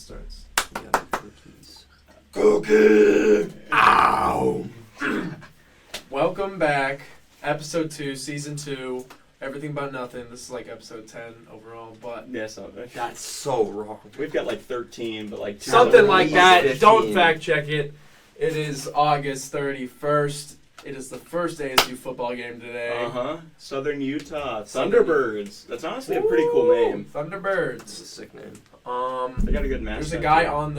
starts. Yeah, cookies. Cookie! Ow! Welcome back. Episode 2, Season 2. Everything But Nothing. This is like episode 10 overall, but... Yeah, something. That's so wrong. We've got like 13, but like... Something like that. 15. Don't fact check it. It is August 31st. It is the first ASU football game today. Southern Utah. Thunderbirds. That's honestly a pretty cool name. That's Thunderbirds. a sick name. They got a good mascot. There's a guy on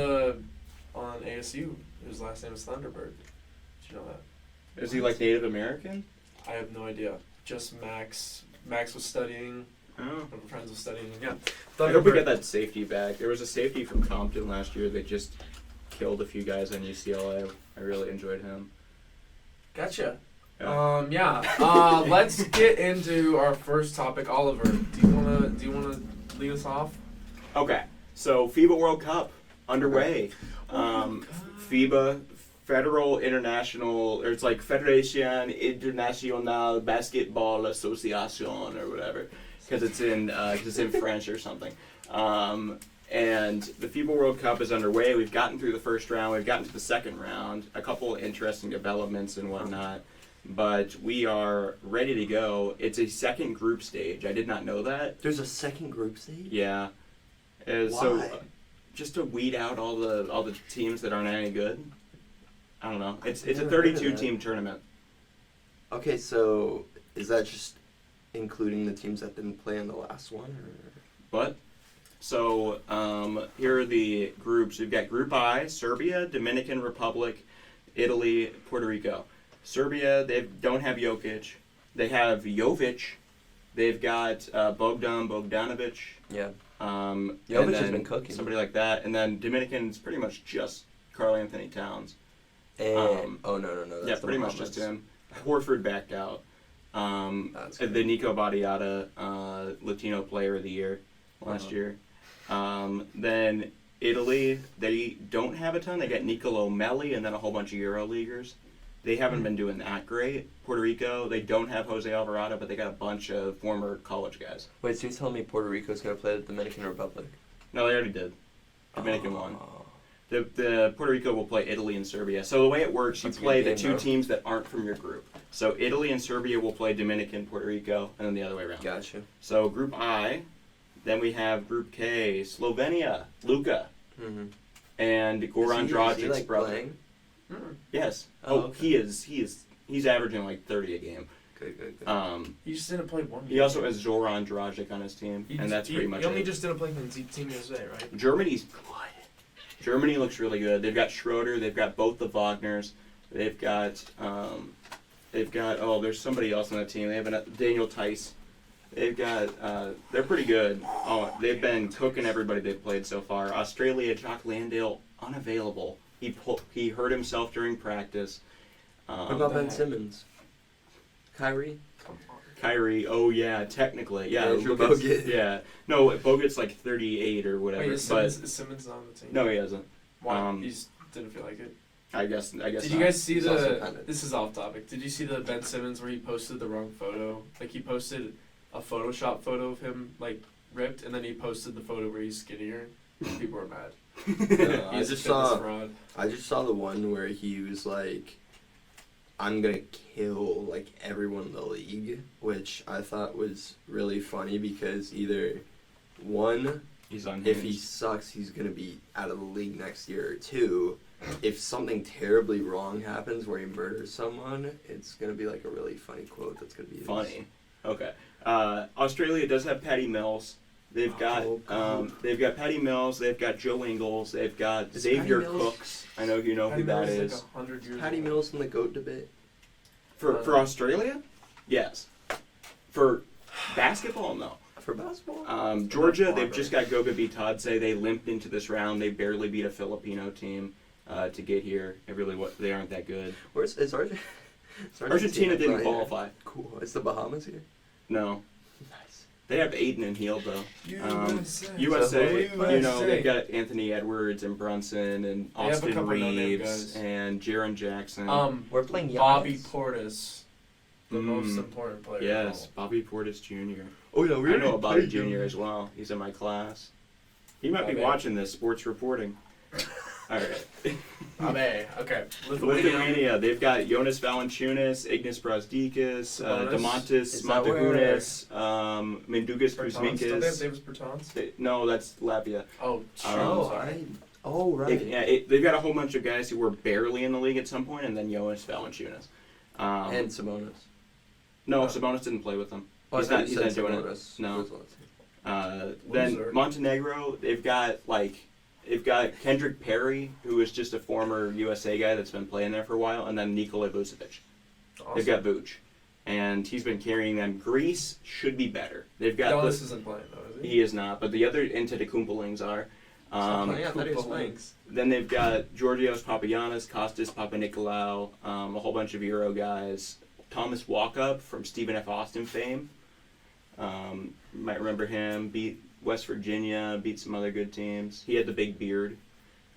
ASU whose last name is Thunderbird. Did you know that? Is he like Native American? I have no idea. Just Max. Max was studying. Oh. One of my friends was studying. Yeah. I hope we get that safety back. There was a safety from Compton last year that just killed a few guys on UCLA. I really enjoyed him. Gotcha. Yeah. Let's get into our first topic. Oliver, do you wanna lead us off? Okay. So FIBA World Cup underway. FIBA, Federal International, or it's like Federation Internationale Basketball Association or whatever, because it's in French or something. And the FIBA World Cup is underway. We've gotten through the first round. We've gotten to the second round. A couple interesting developments and whatnot. But we are ready to go. It's a second group stage. I did not know that. There's a second group stage? Yeah. Why? So just to weed out all the teams that aren't any good. I don't know. It's a 32-team tournament. Okay, so is that just including the teams that didn't play in the last one? Or? What? So here are the groups. We've got Group I: Serbia, Dominican Republic, Italy, Puerto Rico. Serbia, they don't have Jokic. They have Jovic. They've got Bogdanovic. Yeah. Jovic has been cooking. Somebody like that. And then Dominican's pretty much just Karl Anthony Towns. And, no. That's Yeah, pretty much just him. Horford backed out. The Nico Battiata Latino Player of the Year last year. Then Italy, they don't have a ton. They got Nicolo Melli and then a whole bunch of EuroLeaguers. They haven't been doing that great. Puerto Rico, they don't have Jose Alvarado, but they got a bunch of former college guys. Wait, so you're telling me Puerto Rico's going to play the Dominican Republic? No, they already did. Dominican won. The Puerto Rico will play Italy and Serbia. So the way it works, you play the two teams that aren't from your group. So Italy and Serbia will play Dominican, Puerto Rico, and then the other way around. Gotcha. So Group I, then we have Group K, Slovenia, Luka, and Goran Dragic's brother. Playing? Yes. Okay. He's averaging like 30 a game. Good. He just didn't play one game. He also has Zoran Dragic on his team, and that's pretty much it. He only just didn't play in Team USA, right? Germany's good. Germany looks really good. They've got Schroeder. They've got both the Wagners. They've got there's somebody else on that team. They have Daniel Tice. They've got they're pretty good. Oh, they've been cooking everybody they've played so far. Australia, Jock Landale unavailable. He hurt himself during practice. What about Ben Simmons? Kyrie? Kyrie, oh yeah, technically. Yeah, Andrew Bogut. Yeah. No, Bogut's like 38 or whatever. Wait, is Simmons on the team? No, he hasn't. Why? He just didn't feel like it? I guess Did you guys see this is off topic. Did you see the Ben Simmons where he posted the wrong photo? Like he posted a Photoshop photo of him like ripped, and then he posted the photo where he's skinnier. People were mad. I just saw the one where he was like, I'm gonna kill like everyone in the league, which I thought was really funny because either one, if he sucks, he's gonna be out of the league next year, or two, if something terribly wrong happens where he murders someone, it's gonna be like a really funny quote that's gonna be funny. Okay. Australia does have Patty Mills. They've got Patty Mills. They've got Joe Ingles. They've got Xavier Cooks. I know you know who that is. Like 100 years Patty old. Mills in the GOAT debate. For Australia, yes. For basketball, no. For basketball, Georgia, they've just got Goga Bitadze. They limped into this round. They barely beat a Filipino team to get here. They aren't that good. Where's Argentina? Argentina didn't qualify. Cool. Is the Bahamas here? No. Nice. They have Aiden and Hield though. USA. You know, they've got Anthony Edwards and Brunson and Austin Reeves and Jaren Jackson. We're playing Giannis. Bobby Portis, the most important player. Yes, Bobby Portis Jr. Oh yeah, I know Bobby Jr. as well. He's in my class. He might be watching this sports reporting. All right. Okay. Lithuania. They've got Jonas Valanciunas, Ignas Brazdeikis, Domantas Montehunas, Mindaugas Don't they have Kuzminkas. Davis Bertans? No, that's Latvia. Oh, Right. Oh, right. They've got a whole bunch of guys who were barely in the league at some point, and then Jonas Valanciunas. And Sabonis. No, Sabonis didn't play with them. He's not doing it. No. Then Montenegro, they've got Kendrick Perry, who is just a former USA guy that's been playing there for a while, and then Nikola Vucevic. Awesome. They've got Vuce, and he's been carrying them. Greece should be better. They've got. Dallas isn't playing though, is he? He is not, but the other Antetokounmpalings are. Then they've got Georgios Papagiannis, Kostas Papanikolaou, a whole bunch of Euro guys. Thomas Walkup from Stephen F. Austin fame. You might remember him. Beat West Virginia, beat some other good teams. He had the big beard.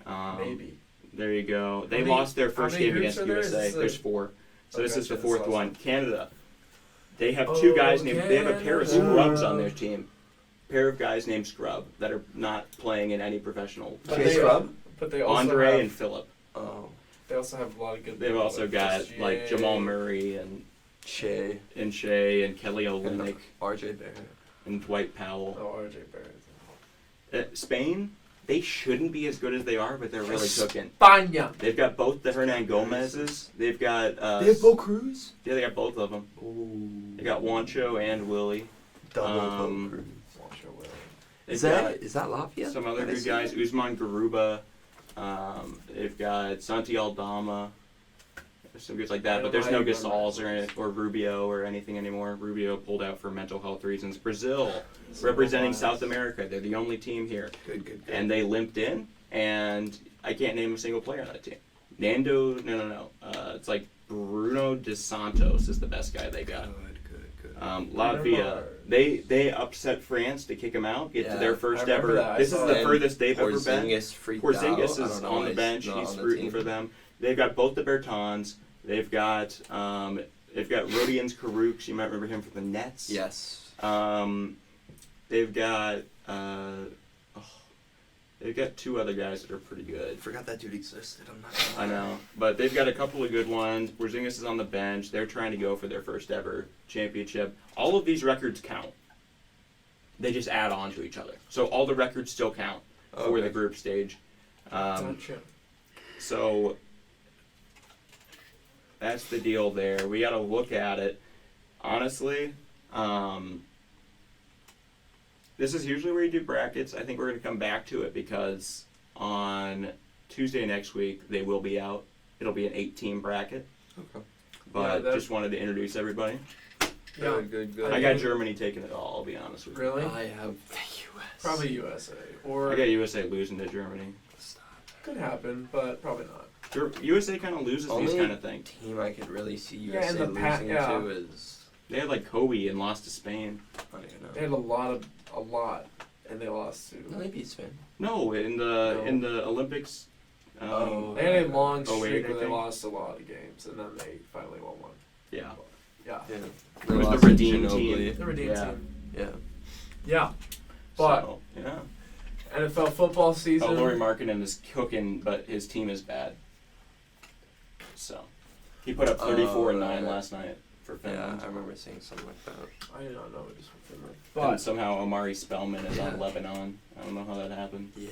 Maybe. There you go. They lost their first game against USA. There's 4. So this is the 4th one. Canada. They have 2 guys named. They have a pair of scrubs on their team. Pair of guys named Scrub that are not playing in any professional. Scrub? But they also Andre have, and Phillip. Oh. They also have a lot of good. They've also got like Jamal Murray and Shea and Kelly Olynyk, RJ Barrett, and Dwight Powell. Oh, RJ Barrett. Spain, they shouldn't be as good as they are, but they're really cooking. España. They've got both the Hernan Gomez's. They've got. They have Bo Cruz. Yeah, they got both of them. Ooh. They got Juancho and Willie. Double Bo Cruz. Is that Latvia? Some other good guys. Usman Garuba. They've got Santi Aldama. There's some guys like that, but there's no Gasals or Rubio or anything anymore. Rubio pulled out for mental health reasons. Brazil, representing South America. They're the only team here. Good. And they limped in, and I can't name a single player on that team. No. It's like Bruno De Santos is the best guy they got. Good. Latvia, they upset France to kick them out, get to their first ever. This is the furthest they've ever been. Porzingis is on the bench. He's rooting for them. They've got both the Bertans. They've got Rodions Karuks. You might remember him from the Nets. Yes. They've got 2 other guys that are pretty good. Forgot that dude existed. I know, but they've got a couple of good ones. Porzingis is on the bench. They're trying to go for their first ever championship. All of these records count. They just add on to each other. So all the records still count for the group stage. So that's the deal there. We got to look at it. Honestly, this is usually where you do brackets. I think we're going to come back to it because on Tuesday next week, they will be out. It'll be an 8-team bracket. Okay. But just wanted to introduce everybody. Yeah. Good. I got Germany taking it all, I'll be honest with you. Really? I have the U.S. Probably USA. Or I got USA losing to Germany. could happen, but probably not. USA kind of loses these kind of things. Team I could really see USA in the losing to is... They had like Kobe and lost to Spain. I don't know. They had a lot, and they lost to. No, they beat Spain. No, in the Olympics. They had a long 08, streak where I they think. lost a lot of games, and then they finally won one. Yeah. Yeah. It was the redeemed team. The redeemed team. Yeah. Yeah. But So, yeah. NFL football season. Oh, Laurie Markkinen is cooking, but his team is bad. So he put up 34 and 9 last night for Finland. Yeah, I remember seeing something like that. I did not know it was from Finland. And But somehow Omari Spellman is on Lebanon. I don't know how that happened. Yeah.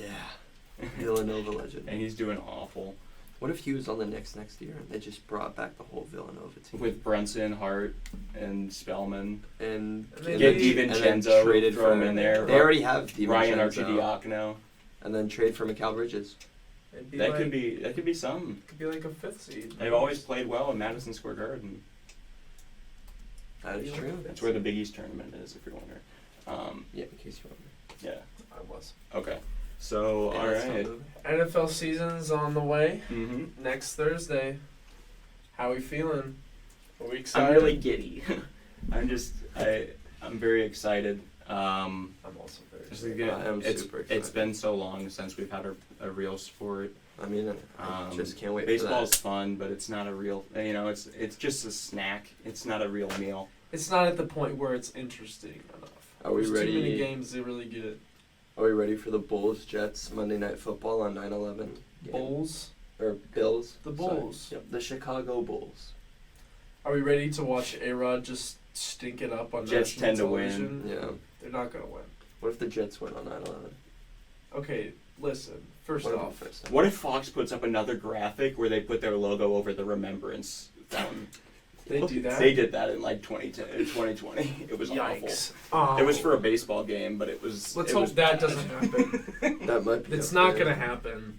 Villanova legend. And he's doing awful. What if he was on the next year and they just brought back the whole Villanova team? With Brunson, Hart, and Spellman. And Get DiVincenzo, traded throw him for, in there. They already have DiVincenzo. Ryan Arcidiacono. And then trade for Mikal Bridges. That could be some. Could be like a 5th seed. They've always played well in Madison Square Garden. That is true. That's where the Big East tournament is, if you're wondering. Yeah, in case you're wondering. Yeah. I was. Okay. So, Yeah, all that's right. not NFL season's on the way. Mm-hmm. Next Thursday. How we feeling? Are we excited? I'm really giddy. I'm very excited. I'm also very excited. Super excited. It's been so long since we've had a real sport. I mean, I just can't wait Baseball's for that. fun, but it's not a real. It's just a snack. It's not a real meal. It's not at the point where it's interesting enough. Are we There's ready? too many games to really get it. Are we ready for the Bulls-Jets Monday Night Football on 9/11? Bulls? Or Bills? The Bulls. Sorry. Yep, the Chicago Bulls. Are we ready to watch A-Rod just stink it up on Jets national tend to television? win. Yeah. They're not going to win. What if the Jets win on 9/11? Okay, listen. First off, what if Fox puts up another graphic where they put their logo over the Remembrance Fountain? they do that? They did that in like 2020. It was Yikes. awful. It was for a baseball game, but it was. Let's it hope was that bad. doesn't happen. That might be It's up not there. going to happen.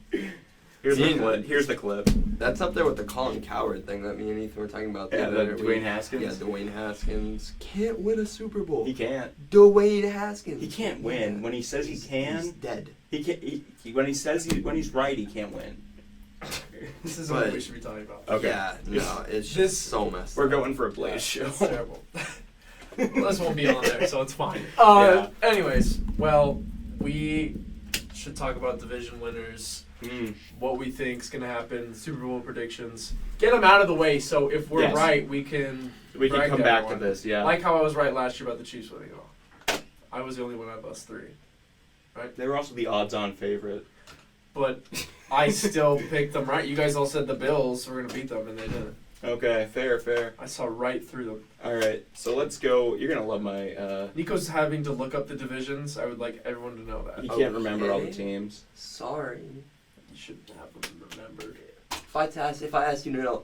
Here's the clip. Here's the clip. That's up there with the Colin Coward thing that me and Ethan were talking about. Yeah, the other Dwayne week. Haskins. Yeah, Dwayne Haskins can't win a Super Bowl. He can't. Dwayne Haskins. He can't win. Yeah. When he says he can, He's dead. he can't. When he says when he's right, he can't win. This isn't what we should be talking about. Okay. Yeah, no, it's This- just so messed We're up. going for a Blaze show. It's terrible. Well, this won't be on there, so it's fine. Anyways, well, we should talk about division winners, what we think is going to happen, Super Bowl predictions. Get them out of the way, so if we're right, we can brag come to back everyone. to this. Yeah. Like how I was right last year about the Chiefs winning it all. I was the only one out of us three. They were also the odds-on favorite. But I still picked them right. You guys all said the Bills were going to beat them, and they didn't. Okay, fair. I saw right through them. All right, so let's go. You're gonna love my. Nico's having to look up the divisions. I would like everyone to know that. You can't remember all the Okay. teams. Sorry. You should have them remembered. If I asked you to know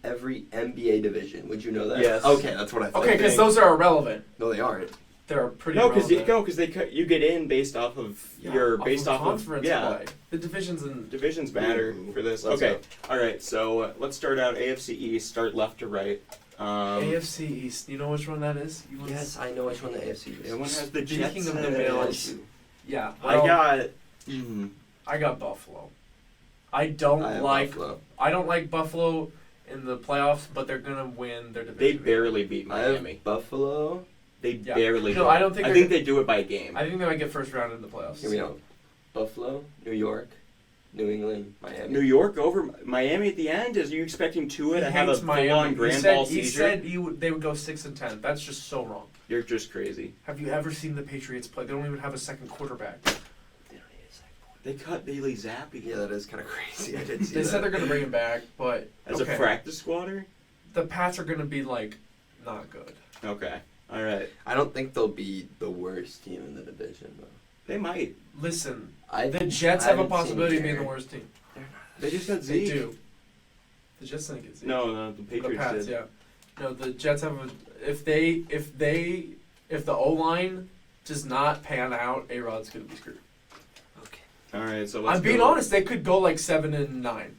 every NBA division, would you know that? Yes. Okay, that's what I thought. Okay, because those are irrelevant. No, they aren't. They're pretty No, because relevant. you get in based off of conference play. The divisions and divisions matter Ooh, for this. let's Okay, go. all right. So let's start out AFC East. Start left to right. AFC East. You know which one that is? Yes, I know which one the AFC is. Everyone has the Speaking Jets. of the and Bills. Yeah. I well, got. I got Buffalo. I don't I have like Buffalo. I don't like Buffalo in the playoffs, but they're gonna win their They division. barely beat I have Miami. Buffalo. They Yeah. barely. No, do. I don't think I they're think they do it by a game. I think they might get first round in the playoffs. Here we go. Buffalo, New York, New England, Miami. New York over Miami at the end? Is you expecting Tua He to have a hates Miami. full-on grand he said, ball He seizure? said they would go 6-10. That's just so wrong. You're just crazy. Have you ever seen the Patriots play? They don't even have a second quarterback. They don't need a second. They cut Bailey Zappi Yeah, that is kind of crazy. I did see They that. said they're going to bring him back, but as okay. a practice squatter. The Pats are going to be like not good. Okay, all right. I don't think they'll be the worst team in the division, though. They might. Listen, I the Jets have a haven't seen possibility of being the Garrett. worst team. They're not. They just got They Zeke. do. The Jets didn't get Zeke. No, the Patriots the Pats, did. yeah. No, the Jets have a. If the O line does not pan out, A-Rod's going to be screwed. Okay. All right, so let's I'm being go. honest. They could go like 7-9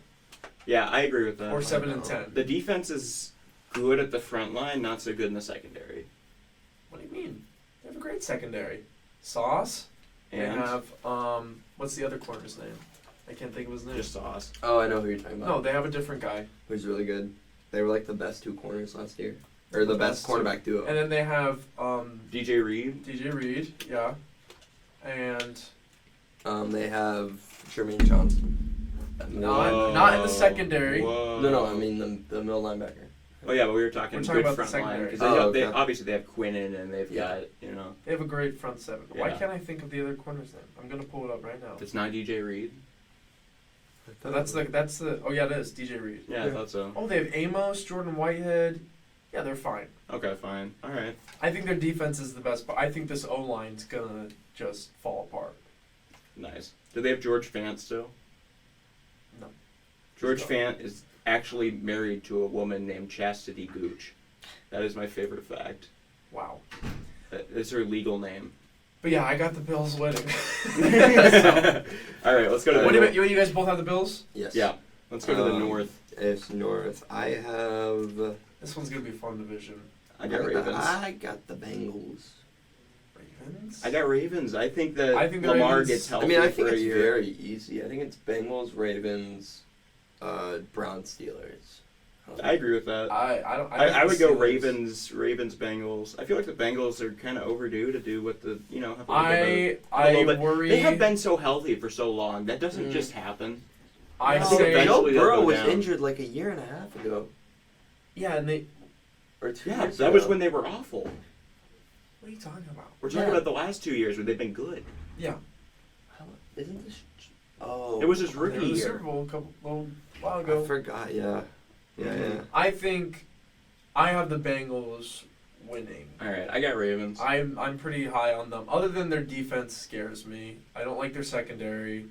Yeah, I agree with that. or 7-10. The defense is good at the front line, not so good in the secondary. What do you mean? They have a great secondary. Sauce. They And have what's the other corner's name? I can't think of his name. just Sauce. Oh, I know who you're talking about. No, they have a different guy. Who's really good. They were like the best two corners last year. Or the best two. cornerback duo. And then they have DJ Reed. DJ Reed, yeah, and They have Jermaine Johnson. not in the secondary. Whoa. No, I mean the middle linebacker. Oh yeah, but we were talking We're talking good about the front line secondary. because they okay. obviously they have Quinnen and they've Yeah. got they have a great front seven. Why Yeah. can't I think of the other corner's name? I'm gonna pull it up right now. It's not DJ Reed. That's the. Oh yeah, it is DJ Reed. Yeah, I thought so. Oh, they have Amos, Jordan Whitehead. Yeah, they're fine. Okay, fine. All right. I think their defense is the best, but I think this O line's gonna just fall apart. Nice. Do they have George Fant still? No. George Just Fant is actually married to a woman named Chastity Gooch. That is my favorite fact. Wow. That is her legal name. But yeah, I got the Bills winning. All right, let's go to the What do north. you guys both have the Bills? Yes. Yeah, let's go to the north. AFC North. I have. This one's gonna be a fun division. I got Ravens. I got the Bengals. Ravens? I got Ravens. I think that I think the Lamar Ravens- gets healthy I mean, I for think a it's year. very easy. I think it's Bengals, Ravens, Browns, Steelers. I agree with that. I would go Ravens, Bengals. I feel like the Bengals are kind of overdue to do what the have a little bit- worry. They have been so healthy for so long. That doesn't just happen. I No, say eventually Joe they'll Burrow go was down. injured like a year and a half ago, yeah, and they. or 2 Yeah, years that ago. was when they were awful. What are you talking about? We're talking Yeah. about the last 2 years where they've been good. Yeah, Isn't this? Oh. It was his They rookie were in the year. Super Bowl a while ago. I forgot. Yeah. Yeah. I think I have the Bengals winning. All right, I got Ravens. I'm pretty high on them. Other than their defense scares me. I don't like their secondary.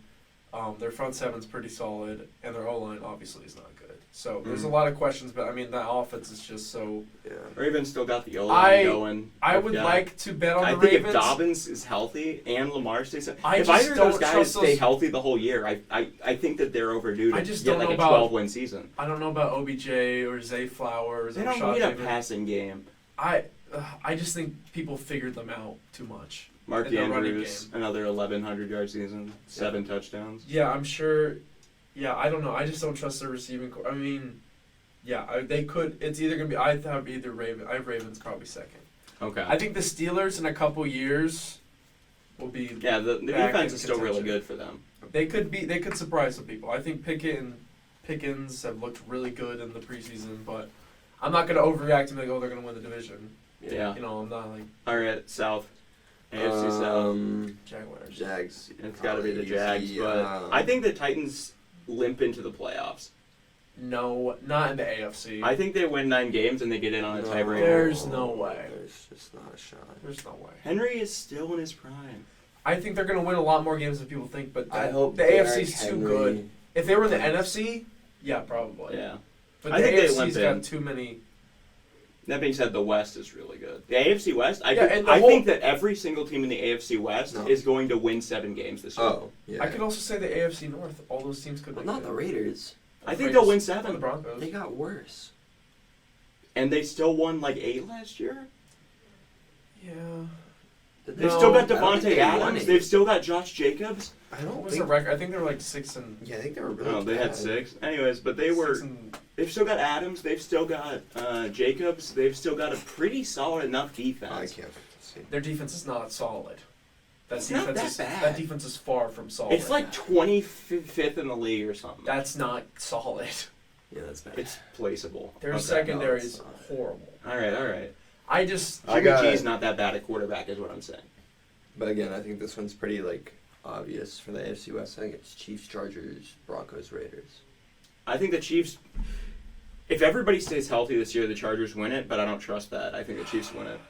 Their front seven's pretty solid, and their O-line obviously is not good. So there's a lot of questions, but I mean that offense is just so. Yeah. Ravens still got the O-line going. I would like to bet on the Ravens. I think Ravens. if Dobbins is healthy and Lamar stays healthy, I if just either of those don't guys trust stay those- healthy the whole year, I think that they're overdue I to just get don't like know a about- 12-win season. I don't know about OBJ or Zay Flowers. They or don't Rashad need a Bateman. passing game. I just think people figured them out too much. Mark in the running Andrews, game. another 1,100-yard season, 7 touchdowns. Yeah, I'm sure. Yeah, I don't know. I just don't trust their receiving core. I mean, yeah, they could. It's either gonna be. I have Ravens probably second. Okay. I think the Steelers in a couple years will be. Yeah, the back defense in is still really contention. good for them. They could surprise some people. I think Pickett and Pickens have looked really good in the preseason, but I'm not gonna overreact and be like, oh, they're gonna win the division. Yeah. You know, I'm not like All right, South. AFC South. Jaguars. Jags. It's got to be the Easy, Jags, but I think the Titans limp into the playoffs. No, not in the AFC. I think they win 9 games and they get in on a tiebreaker. There's no way. There's just not a shot. There's no way. Henry is still in his prime. I think they're going to win a lot more games than people think, but I hope the Derrick AFC's too Henry- good. If they were in the NFC, yeah, probably. Yeah. But I the think they AFC's limp got in. too many. That being said, the West is really good. The AFC West, I and think that every single team in the AFC West No. is going to win 7 games this year. Oh, yeah. I could also say the AFC North. All those teams could. Well, make not it. the Raiders. I think they'll win Or the 7. Broncos. They got worse. And they still won like 8 last year? Yeah. They've No, still got I don't Devontae think they won Adams. it. They've still got Josh Jacobs. I What don't was think. the record? I think they were like 6 and. Yeah, I think they were really. Oh, they had bad. 6. Anyways, but they were. 6 and They've still got Adams. They've still got Jacobs. They've still got a pretty solid enough I defense. can't see. their defense is not solid. It's not that bad. That defense is far from solid. It's like 25th in the league or something. That's not solid. Yeah, that's bad. It's placeable. Their Okay. secondary no, is it's not. horrible. All right. I just. I Jimmy got- G's not that bad at quarterback, is what I'm saying. But again, I think this one's pretty obvious for the AFC West. I think it's Chiefs, Chargers, Broncos, Raiders. I think the Chiefs. If everybody stays healthy this year, the Chargers win it, but I don't trust that. I think the Chiefs win it.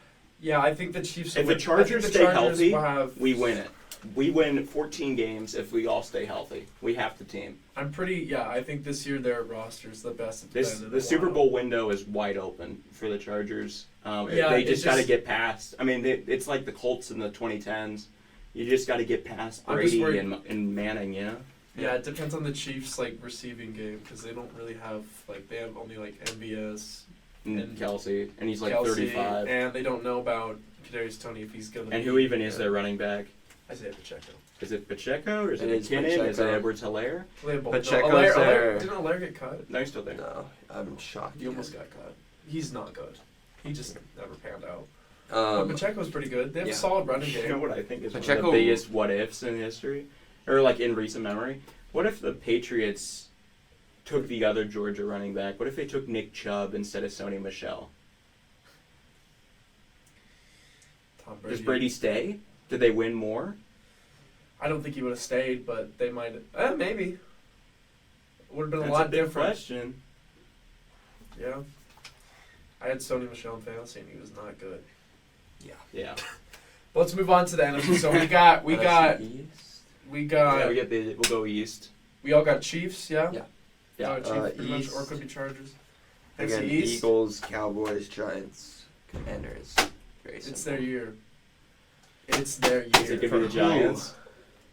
Yeah, I think the Chiefs. If will the win. Chargers I think stay the Chargers healthy, will have, we win it. We win 14 games if we all stay healthy. We have the team. I'm pretty. Yeah, I think this year their roster's the best. It's been in a The Super while. Bowl window is wide open for the Chargers. Yeah, they it's just got to just- get past. I mean, it's like the Colts in the 2010s. You just got to get past I'm just Brady worried- and Manning, you know? Yeah, it depends on the Chiefs' receiving game because they don't really have they have only MVS, And Kelsey, and he's like Kelsey, 35. and they don't know about Kadarius Toney if he's gonna. And be, who even is their running back? Isaiah Pacheco. Is it Pacheco or is It it is McKinnon? Is it Pacheco. Edwards-Helaire? They have both. Pacheco's Allaire, there. didn't Allaire get cut? No, he's still there. No, I'm shocked. He almost got cut. He's not good. He just never panned out. But Um, Pacheco's pretty good. They have yeah. a solid running You know game. what I think is one of Pacheco- the biggest what-ifs in history? Or in recent memory? What if the Patriots took the other Georgia running back? What if they took Nick Chubb instead of Sony Michel? Tom Brady. Does Brady stay? Did they win more? I don't think he would have stayed, but they might. Maybe. Would have been That's a lot a big different. question. Yeah. I had Sony Michel in fantasy, and he was not good. Yeah. But let's move on to the NFC. So we got NFC East? We'll go East. we all got Chiefs, yeah. Yeah. Yeah. Chiefs, pretty much, East. or it could be Chargers. Again, NFC East. Eagles, Cowboys, Giants, Commanders. Very It's simple. their year. It's their year. Does it give you the For Giants?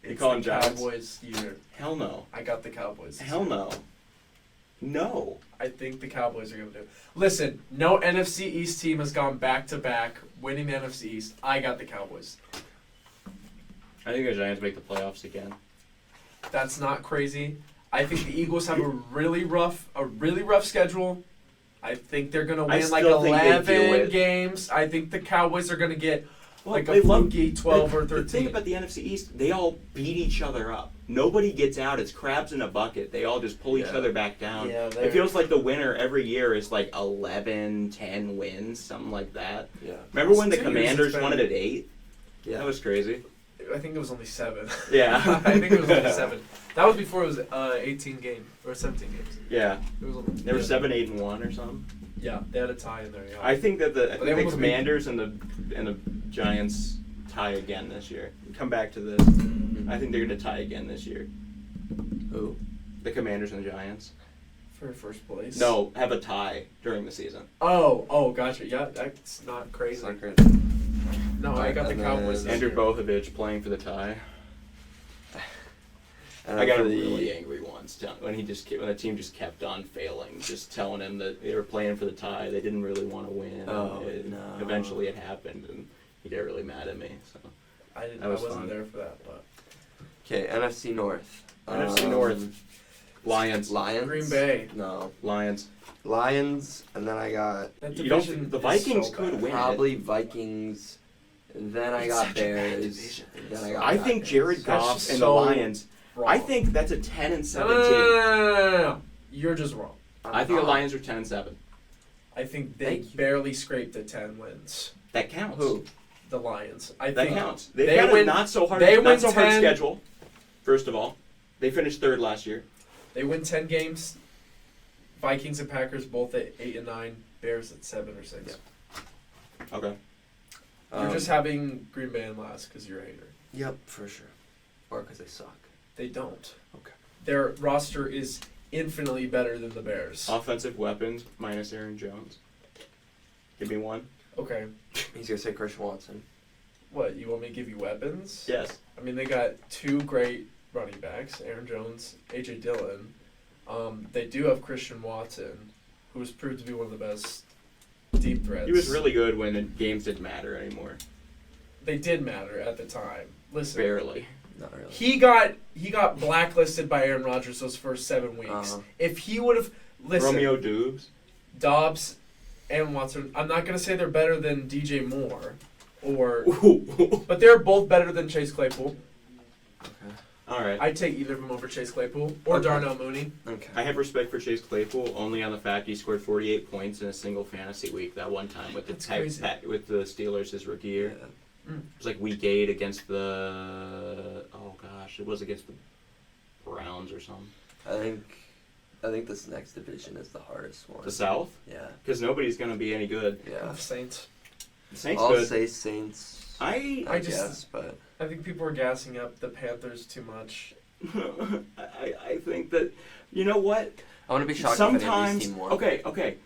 who? You It's call the them Giants? Cowboys' year. Hell no. I got the Cowboys. Hell no. No. I think the Cowboys are going to do it. Listen, no NFC East team has gone back-to-back winning the NFC East. I got the Cowboys. I think the Giants make the playoffs again. That's not crazy. I think the Eagles have a really rough schedule. I think they're going to I win still think they do 11 it. games. I think the Cowboys are going to get a they love- fluky 12 or 13. The thing about the NFC East, they all beat each other up. Nobody gets out. It's crabs in a bucket. They all just pull each Yeah. other back down. Yeah, It feels like the winner every year is 11, 10 wins, something like that. Yeah. Remember when the 2 years Commanders it's won it been- at 8? Yeah. That was crazy. I think it was only 7. Yeah. I think it was only 7. That was before it was 18 games or 17 games. Yeah. It was only, They were 7-8-1 or something. Yeah, they had a tie in there. Yeah. I think that the almost Commanders and the Giants tie again this year. Come back to this. I think they're going to tie again this year. Who? The Commanders and the Giants. For first place. No, have a tie during the season. Oh, gotcha. Yeah, that's not crazy. It's not great. No, I got the Cowboys. this Andrew year. Bohovich playing for the tie. And I got for the- really angry once when the team just kept on failing, just telling him that they were playing for the tie. They didn't really want to win. Oh, and no. Eventually, it happened, and he got really mad at me. So I That was wasn't fun. there for that, but Okay, NFC North. NFC North. Lions. Lions. Green Bay. No. Lions. Lions, and then I got That You don't division think the is Vikings so could bad. win? probably Vikings. And then I It's got such a bad Bears. division. Then I got I think Packers. Jared That's Goff just and the so Lions. Wrong. I think that's a 10-7 No, team. no. You're just wrong. I think the Lions are 10-7. I think they Thank you. barely scraped the 10 wins. That counts. Who? The Lions. I That think counts. They've they got win- a not so hard, they not win so hard 10 schedule. First of all, they finished 3rd last year. they win 10 games. Vikings and Packers both at 8 and 9. Bears at 7 or 6. Yeah. Okay. You're just having Green Bay in last because you're a hater. Yep, for sure. Or because they suck. They don't. Okay. Their roster is infinitely better than the Bears. Offensive weapons minus Aaron Jones. Give me one. Okay. He's gonna say Christian Watson. What, you want me to give you weapons? Yes. I mean, they got 2 great running backs, Aaron Jones, A.J. Dillon. They do have Christian Watson, who has proved to be one of the best deep threats. He was really good when the games didn't matter anymore. They did matter at the time. Listen, Barely. Not really. he got blacklisted by Aaron Rodgers those first 7 weeks. Uh-huh. If he would have Romeo Dubes. Dobbs and Watson, I'm not gonna say they're better than DJ Moore, but they're both better than Chase Claypool. Okay. All right. I'd take either of them over Chase Claypool or Okay. Darnell Mooney. Okay. I have respect for Chase Claypool only on the fact he scored 48 points in a single fantasy week that one time with That's crazy. with the Steelers his rookie year. Yeah. Mm. It was like week 8 against the it was against the Browns or something. I think this next division is the hardest one. The South, Yeah. because nobody's gonna be any good. Yeah. Saints. The Saints I'll good. say Saints. I I just- guess, but I think people are gassing up the Panthers too much. I think that you know what. I want to be shocked if any of Sometimes these team won. okay.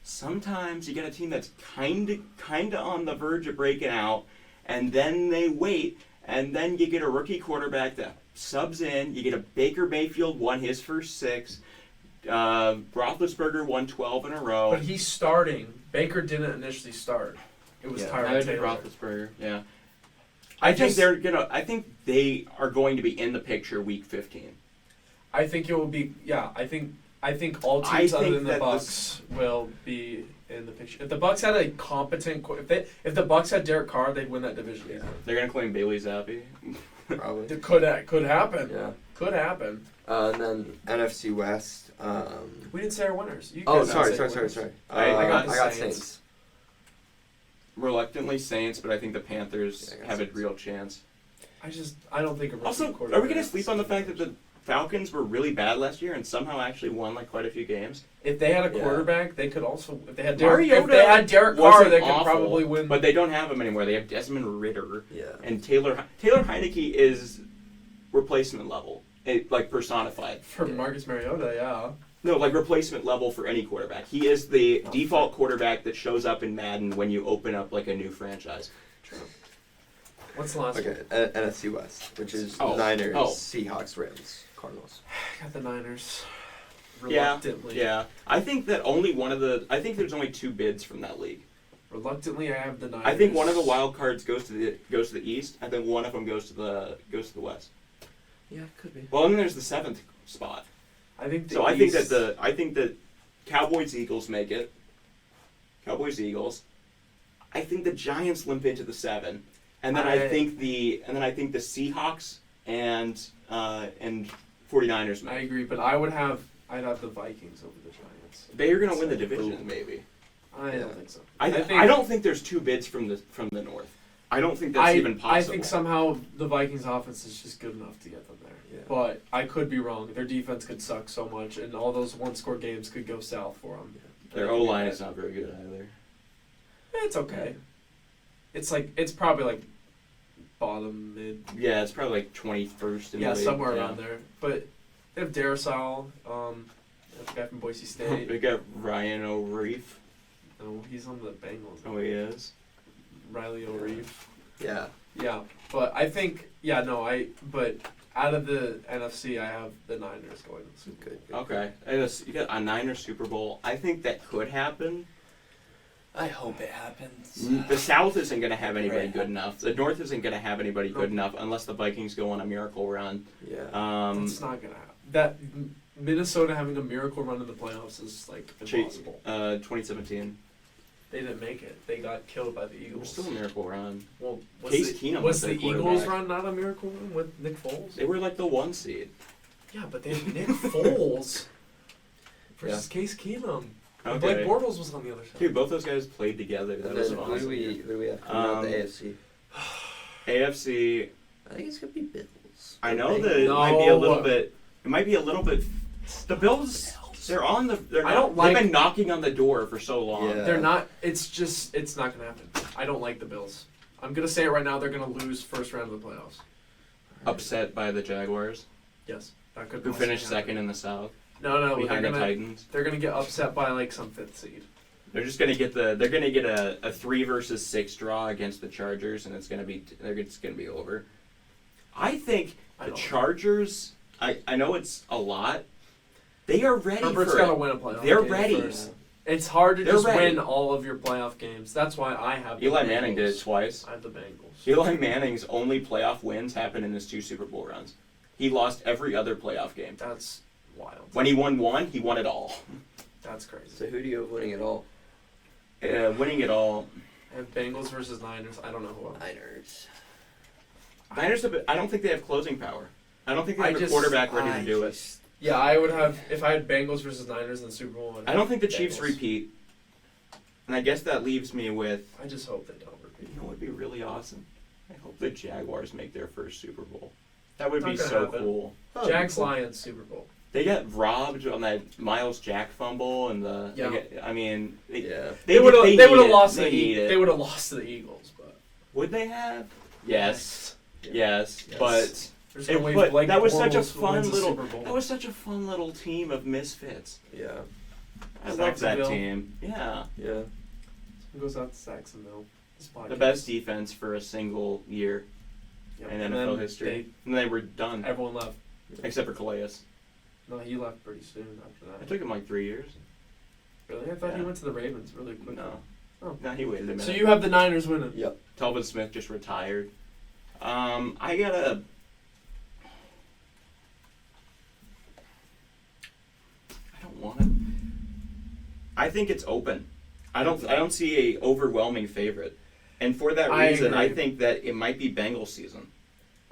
Sometimes you get a team that's kinda on the verge of breaking out, and then they wait, and then you get a rookie quarterback that subs in. You get a Baker Mayfield won his first 6. Roethlisberger won 12 in a row. But he's starting. Baker didn't initially start. It was Yeah. Tyrod Neither did Taylor. Roethlisberger. Yeah. I think they are going to be in the picture week 15. I think it will be. Yeah, I think all I teams other think than the that Bucks will be in the picture. If the Bucks had a competent, if the Bucks had Derek Carr, they'd win that division. Yeah. They're gonna claim Bailey Zappi. Probably. It could happen. Yeah. Could happen. And then NFC West. We didn't say our winners. You Oh, guys sorry. said winners. I got the Saints. Reluctantly Saints, but I think the Panthers Yeah, I got have a Saints. real chance. I don't think a rookie Also, are we quarterback gonna is- sleep on the fact that the Falcons were really bad last year and somehow actually won like quite a few games? If they had a Yeah. quarterback, they could also. If they had Mariota Derek Carr, wasn't they could awful, probably win. But they don't have him anymore. They have Desmond Ridder Yeah. and Taylor Heineke is replacement level, like personified. For Marcus Mariota, yeah. No, like replacement level for any quarterback. He is the default quarterback that shows up in Madden when you open up like a new franchise. True. What's the last Okay, one? NFC West, which is Oh. Niners, Oh. Seahawks, Rams, Cardinals. I got the Niners. Yeah, Reluctantly. yeah. I think that I think there's only 2 bids from that league. Reluctantly, I have the Niners. I think one of the wild cards goes to the East. I think one of them goes to the West. Yeah, could be. Well, and then there's the 7th spot. I think. So I think that Cowboys Eagles make it. Cowboys Eagles. I think the Giants limp into the 7, and then I think the Seahawks and 49ers I make. agree, but I'd have the Vikings over the Giants. They're gonna win the division, maybe. I Yeah. don't think so. I don't think there's 2 bids from the North. I don't think that's even possible. I think somehow the Vikings offense is just good enough to get them there. Yeah. But I could be wrong. Their defense could suck so much, and all those one-score games could go south for them. Their O-line is not very good either. It's okay. It's probably like bottom mid. Yeah, it's probably like 21st in the league. Somewhere around there. But they have Darrisaw, the guy from Boise State. They got Ryan O'Reef. No, he's on the Bengals. Oh, he is? Riley O'Reef. Yeah. Yeah, but I think but out of the NFC, I have the Niners going to the Super Bowl. Okay. You got a Niners Super Bowl. I think that could happen. I hope it happens. The South isn't going to have anybody good enough. The North isn't going to have anybody good enough unless the Vikings go on a miracle run. Yeah. That's not going to happen. That Minnesota having a miracle run in the playoffs is like impossible. 2017. They didn't make it. They got killed by the It was Eagles. still a miracle run. Well, Case Keenum was the their Eagles quarterback. run not a miracle run with Nick Foles? They were like the 1 seed. Yeah, but they had Nick Foles versus Case Keenum. And Blake Okay. Bortles was on the other side. Dude, both those guys played together. That And was then awesome. who do we have coming out the AFC? AFC. I think it's gonna be Bills. I know Bengals. that it might be a little bit. It might be a little bit. The Bills. They're on the. They're I not, don't like- They've been knocking on the door for so long. Yeah. They're not. It's not going to happen. I don't like the Bills. I'm going to say it right now. They're going to lose first round of the playoffs. Upset by the Jaguars, Yes, that could. who possibly finished happen. second in the South No, behind they're the gonna Titans. they're gonna get upset by like some 5th seed. They're just gonna get They're gonna get a 3 versus 6 draw against the Chargers, and it's gonna be over. I think the Chargers. I know it's a lot. They are ready Herbert's for got to it. win a playoff. They're game ready. first. It's hard to They're just ready. win all of your playoff games. That's why I have. The Eli Bengals. Manning did it twice. I have the Bengals. Eli Manning's only playoff wins happened in his 2 Super Bowl runs. He lost every other playoff game. That's wild. When he won one, he won it all. That's crazy. So who do you have winning it all? Winning it all. I have Bengals versus Niners. I don't know who else. Niners. Niners. I don't think they have closing power. I don't think they have a quarterback ready to do it. Yeah, I would have if I had Bengals versus Niners in the Super Bowl. I don't think the Chiefs Bengals. repeat. And I guess that leaves me with. I just hope they don't repeat. You know what would be really awesome? I hope the Jaguars make their first Super Bowl. That would Not be gonna so happen. cool. Jags Lions Super Bowl. They got robbed on that Miles Jack fumble and the. Yeah. They would have lost to They the need it. They would have lost to the Eagles, but Would they have? Yes. Yes. Yes. But. there's no way But Blake that was such a Bortles fun wins little. Super Bowl. That was such a fun little team of misfits. Yeah. I love that Saxonville. team. Yeah. Yeah. Who goes out to Saxonville? This The podcast. best defense for a single year Yep. in And NFL then history. And they were done. Everyone left. Except for Calais. No, he left pretty soon after that. It took him like 3 years. Really? I thought he Yeah. went to the Ravens really quickly. No. Oh. No, he waited a minute. So you have the Niners winning. Yep. Telvin Smith just retired. I gotta. I don't want to. I think it's open. I don't see a overwhelming favorite, and for that I reason, I agree. think that it might be Bengals season.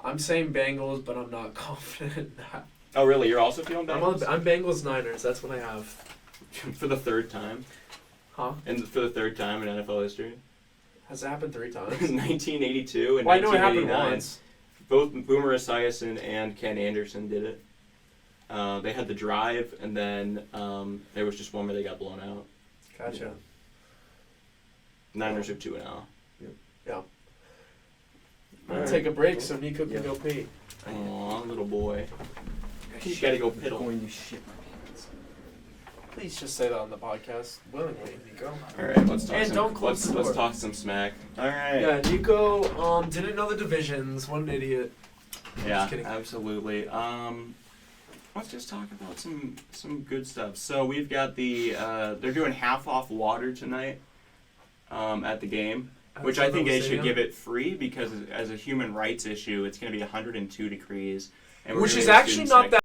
I'm saying Bengals, but I'm not confident in that. Oh, really? You're also feeling Bengals I'm Bengals Niners. That's what I have. for the third time, Huh? and for the third time in NFL history. Has it happened 3 times? 1982 and Well, I know it happened 1989. once. Both Boomer Esiason and Ken Anderson did it. They had the drive, and then there was just one where they got blown out. Gotcha. Niners are 2-0. Yeah. I'll Alright. take a break so Nico can Yeah. go pee. Aw, little boy. You gotta go piddle. Going to shit my pants. Please just say that on the podcast willingly, Nico. All right, let's talk. And don't close the let's door. talk some smack. All right. Yeah, Nico didn't know the divisions. What an idiot. Yeah, Just kidding. absolutely. Let's just talk about some good stuff. So we've got the they're doing half off water tonight at the game, which I think they should give it free because as a human rights issue, it's going to be 102 degrees, and we're Which gonna is get actually students not next that